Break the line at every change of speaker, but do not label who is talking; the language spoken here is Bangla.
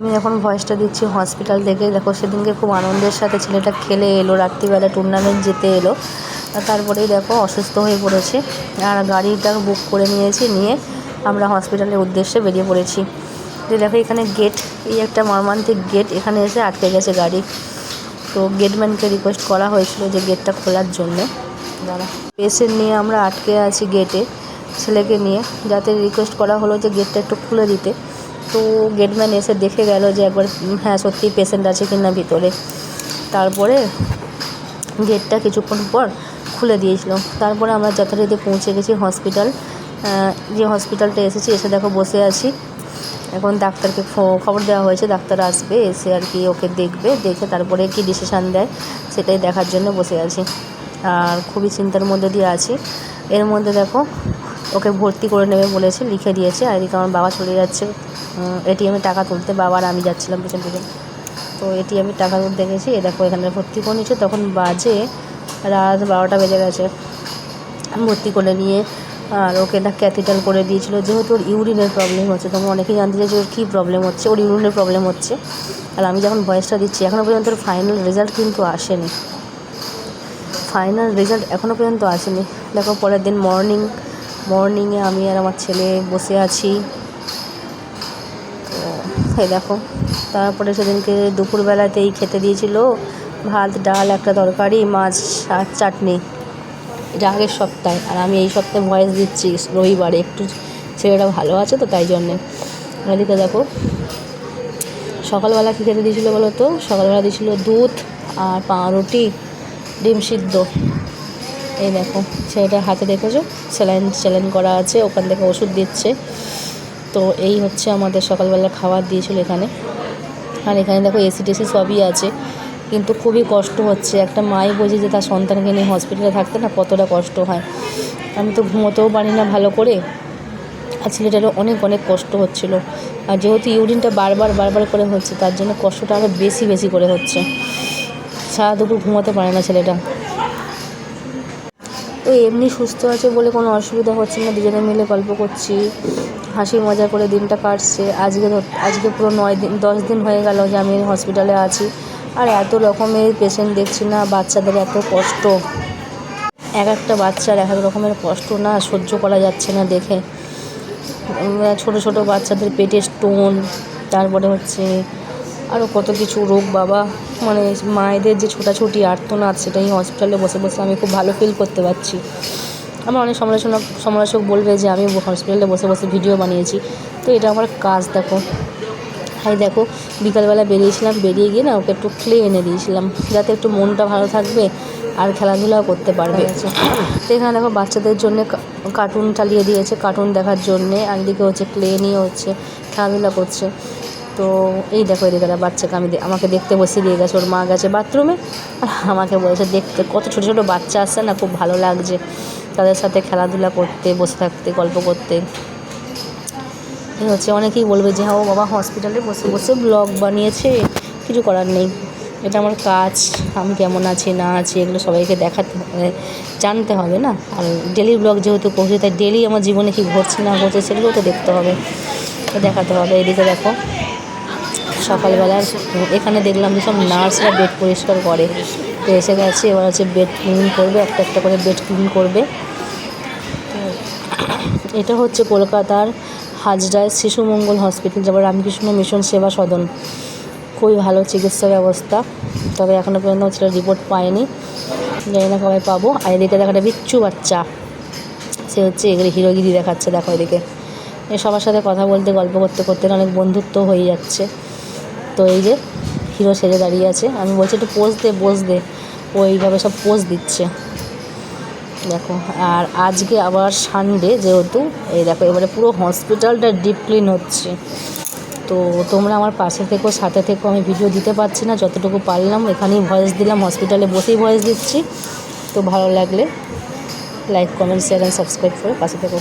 আমি এখন ভয়েসটা দিচ্ছি হসপিটাল থেকে। দেখো সেদিনকে খুব আনন্দের সাথে ছেলেটা খেলে এলো, রাত্রিবেলা টুর্নামেন্ট জিতে এলো। তারপরেই দেখো অসুস্থ হয়ে পড়েছে, আর গাড়িটা বুক করে নিয়েছি, নিয়ে আমরা হসপিটালের উদ্দেশ্যে বেরিয়ে পড়েছি। তো দেখো এখানে গেট, এই একটা মর্মান্তিক গেট, এখানে এসে আটকে গেছে গাড়ি। তো গেটম্যানকে রিকোয়েস্ট করা হয়েছিল যে গেটটা খোলার জন্যে। দাঁড়া, পেশেন্ট নিয়ে আমরা আটকে আছি গেটে ছেলেকে নিয়ে, যাতে রিকোয়েস্ট করা হলো যে গেটটা একটু খুলে দিতে। তো গেটম্যান এসে দেখে গেল যে একবার হ্যাঁ সত্যিই পেশেন্ট আছে কি না ভিতরে। তারপরে গেটটা কিছুক্ষণ পর খুলে দিয়েছিল। তারপরে আমরা যথারীতি পৌঁছে গেছি হসপিটাল। যে হসপিটালটা এসেছি, এসে দেখো বসে আছি। এখন ডাক্তারকে খবর দেওয়া হয়েছে, ডাক্তার আসবে, এসে আর কি ওকে দেখবে, দেখে তারপরে কি ডিসিশান দেয় সেটাই দেখার জন্য বসে আছি। আর খুবই চিন্তার মধ্যে দিয়ে আছি। এর মধ্যে দেখো ওকে ভর্তি করে নেবে বলেছে, লিখে দিয়েছে। আর এদিকে আমার বাবা চলে যাচ্ছে এটিএমে টাকা তুলতে। বাবা আর আমি যাচ্ছিলাম পিছন পিছন। তো এটিএমে টাকা তুলতে গেছি, এ দেখো এখানে ভর্তি করে নিচ্ছে। তখন বাজে রাত 12টা বেজে গেছে। ভর্তি করে নিয়ে আর ওকে ক্যাথিটার করে দিয়েছিলো, যেহেতু ওর ইউরিনের প্রবলেম হচ্ছে। তোমরা অনেকেই জানতে চাই যে ওর কী প্রবলেম হচ্ছে। ওর ইউরিনের প্রবলেম হচ্ছে। আর আমি যখন ভয়েসটা দিচ্ছি, এখনও পর্যন্ত ওর ফাইনাল রেজাল্ট কিন্তু আসেনি। ফাইনাল রেজাল্ট এখনও পর্যন্ত আসেনি। দেখো পরের দিন মর্নিংয়ে আমি আর আমার ছেলে বসে আছি। তো এই দেখো, তারপরে সেদিনকে দুপুরবেলাতেই খেতে দিয়েছিল ভাত, ডাল, একটা তরকারি, মাছ আর চাটনি। এটা আগের সপ্তাহে, আর আমি এই সপ্তাহে ভয়েস দিচ্ছি রবিবারে। একটু ছেলেটা ভালো আছে তো তাই জন্যে। এদিকে দেখো সকালবেলা কী খেতে দিয়েছিলো বলো তো? সকালবেলা দিয়েছিল দুধ আর পাউরুটি, ডিম সিদ্ধ। এই দেখো ছেলেটার হাতে দেখেছো স্যালাইন করা আছে, ওখান থেকে ওষুধ দিচ্ছে। তো এই হচ্ছে আমাদের সকালবেলা খাবার দিয়েছিল এখানে। আর এখানে দেখো এসি টেসি সবই আছে, কিন্তু খুবই কষ্ট হচ্ছে। একটা মাই বোঝে যে তার সন্তানকে নিয়ে হসপিটালে থাকতে না কতটা কষ্ট হয়। আমি তো ঘুমোতেও পারি না ভালো করে, আর ছেলেটারও অনেক কষ্ট হচ্ছিলো। আর যেহেতু ইউরিনটা বারবার করে হচ্ছে, তার জন্য কষ্টটা আরও বেশি করে হচ্ছে। সারা দুপুর ঘুমোতে পারে না ছেলেটা। তো এমনি সুস্থ আছে বলে কোনো অসুবিধা হচ্ছে না, দুজনে মিলে গল্প করছি, হাসি মজা করে দিনটা কাটছে। আজকে পুরো 10 দিন হয়ে গেল যে আমি হসপিটালে আছি। আর এত রকমের পেশেন্ট দেখছি না, বাচ্চাদের এত কষ্ট, এক একটা বাচ্চার এক এক রকমের কষ্ট না সহ্য করা যাচ্ছে না দেখে। ছোট বাচ্চাদের পেটে স্টোন, তারপরে হচ্ছে আরও কত কিছু রোগ বাবা। মানে মায়েদের যে ছোটাছুটি আর্তনাদ, সেটাই হসপিটালে বসে আমি খুব ভালো ফিল করতে পারছি। আমার অনেক সমালোচক বলবে যে আমি হসপিটালে বসে ভিডিও বানিয়েছি, তো এটা আমার কাজ। দেখো বিকালবেলা বেরিয়েছিলাম, বেরিয়ে গিয়ে না ওকে একটু ক্লে এনে দিয়েছিলাম, যাতে একটু মনটা ভালো থাকবে আর খেলাধুলাও করতে পারবে। তো এখানে দেখো বাচ্চাদের জন্য কার্টুন চালিয়ে দিয়েছে, কার্টুন দেখার জন্যে। আর এদিকে হচ্ছে ক্লে নিয়ে হচ্ছে খেলাধুলা করছে। তো এই দেখো এদিকে বাচ্চাকে আমাকে দেখতে বসিয়ে দিয়ে গেছে, ওর মা গেছে বাথরুমে, আর আমাকে বলেছে দেখতে। কত ছোট বাচ্চা আসছে না, খুব ভালো লাগছে তাদের সাথে খেলাধুলা করতে, বসে থাকতে, গল্প করতে। এই হচ্ছে, অনেকেই বলবে যে হ্যাঁ ও বাবা হসপিটালে বসে ব্লগ বানিয়েছে, কিছু করার নেই, এটা আমার কাজ। আমি কেমন আছি না আছি এগুলো সবাইকে জানতে হবে না। আর ডেলি ব্লগ যেহেতু করছি, তাই ডেলি আমার জীবনে কী ঘটছে না ঘটছে সেগুলো তো দেখতে হবে, দেখাতে হবে। এদিকে দেখো সকালবেলা এখানে দেখলাম যে সব নার্সরা বেড পরিষ্কার করে। তো এসে গেছে, এবার হচ্ছে বেড ক্লিন করবে, একটা করে বেড ক্লিন করবে। এটা হচ্ছে কলকাতার হাজরায় শিশু মঙ্গল হসপিটাল, যেমন রামকৃষ্ণ মিশন সেবা সদন। খুবই ভালো চিকিৎসা ব্যবস্থা, তবে এখনও পর্যন্ত সেটা রিপোর্ট পায়নি, জানি না কবে পাবো। আর এদিকে দেখা একটা বিচ্ছু বাচ্চা, সে হচ্ছে এগুলো হিরোগিরি দেখাচ্ছে। দেখো এদিকে সবার সাথে কথা বলতে, গল্প করতে অনেক বন্ধুত্ব হয়ে যাচ্ছে। তো এই যে হিরো সেজে দাঁড়িয়ে আছে, আমি বলছি একটু পোজ দে, ও এইভাবে সব পোজ দিচ্ছে দেখো। আর আজকে আবার সানডে যেহেতু, এই দেখো এবারে পুরো হসপিটালটা ডিপ ক্লিন হচ্ছে। তো তোমরা আমার পাশে থেকো, সাথে থেকো। আমি ভিডিও দিতে পারছি না, যতটুকু পারলাম এখানেই ভয়েস দিলাম, হসপিটালে বসেই ভয়েস দিচ্ছি। তো ভালো লাগলে like, comment, share and subscribe করে পাশে থেকো।